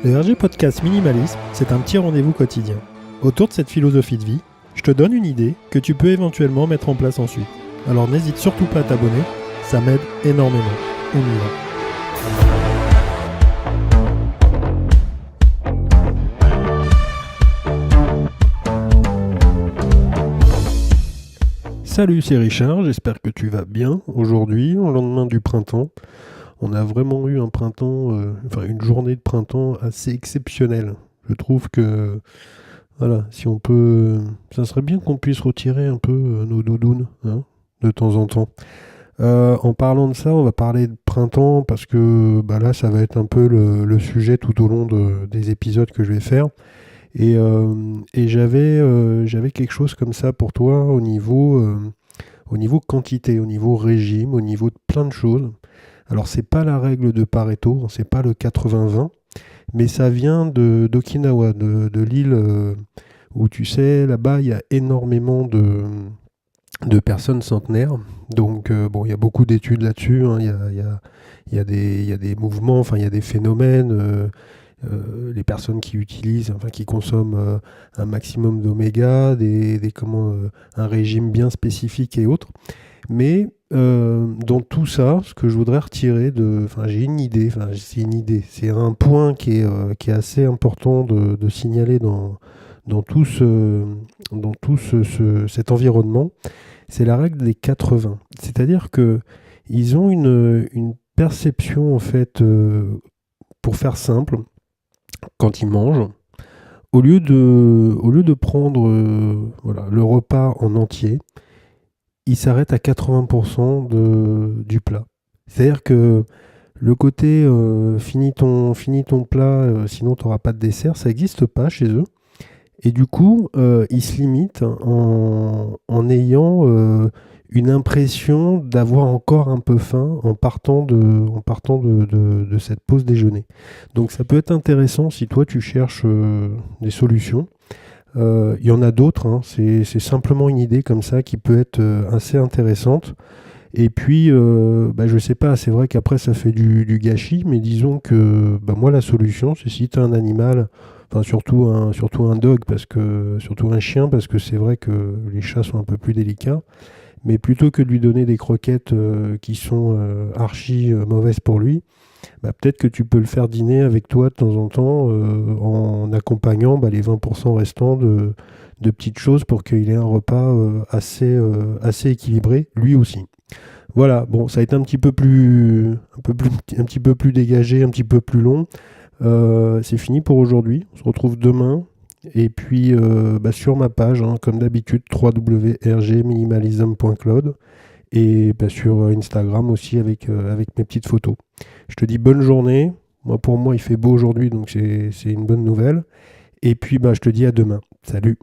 Le RG Podcast Minimalisme, c'est un petit rendez-vous quotidien. Autour de cette philosophie de vie, je te donne une idée que tu peux éventuellement mettre en place ensuite. Alors n'hésite surtout pas à t'abonner, ça m'aide énormément. On y va. Salut, c'est Richard, j'espère que tu vas bien. Aujourd'hui, au lendemain du printemps, on a vraiment eu un printemps, une journée de printemps assez exceptionnelle. Je trouve que, voilà, si on peut, ça serait bien qu'on puisse retirer un peu nos doudounes, hein, de temps en temps. En parlant de ça, on va parler de printemps parce que là, ça va être un peu le sujet tout au long des épisodes que je vais faire. Et j'avais quelque chose comme ça pour toi au niveau quantité, au niveau régime, au niveau de plein de choses. Alors, c'est pas la règle de Pareto, c'est pas le 80-20, mais ça vient d'Okinawa, de l'île où, tu sais, là-bas, il y a énormément de personnes centenaires. Donc, il y a beaucoup d'études là-dessus, hein. Il y a des mouvements, il y a des phénomènes. Les personnes qui utilisent, qui consomment un maximum d'oméga, un régime bien spécifique et autres. Mais dans tout ça, ce que je voudrais retirer j'ai une idée, c'est un point qui est assez important de signaler dans tout cet environnement, c'est la règle des 80. C'est-à-dire que ils ont une perception, en fait, pour faire simple, quand ils mangent, au lieu de prendre le repas en entier, ils s'arrêtent à 80% du plat. C'est-à-dire que le côté finis ton plat, sinon tu n'auras pas de dessert, ça n'existe pas chez eux. Et du coup, ils se limitent en ayant une impression d'avoir encore un peu faim en partant de cette pause déjeuner. Donc ça peut être intéressant si toi tu cherches des solutions. Il y en a d'autres, hein. C'est simplement une idée comme ça qui peut être assez intéressante. Et puis, je sais pas, c'est vrai qu'après ça fait du gâchis, mais disons que moi la solution, c'est si tu as un animal, surtout un dog, surtout un chien, parce que c'est vrai que les chats sont un peu plus délicats, mais plutôt que de lui donner des croquettes qui sont archi mauvaises pour lui, peut-être que tu peux le faire dîner avec toi de temps en temps en accompagnant les 20% restants de petites choses pour qu'il ait un repas assez équilibré, lui aussi. Voilà, bon, ça a été un petit peu plus dégagé, un petit peu plus long. C'est fini pour aujourd'hui. On se retrouve demain. Et puis sur ma page, hein, comme d'habitude, www.rgminimalism.cloud, et sur Instagram aussi avec mes petites photos. Je te dis bonne journée. Pour moi, il fait beau aujourd'hui, donc c'est une bonne nouvelle. Et puis je te dis à demain. Salut.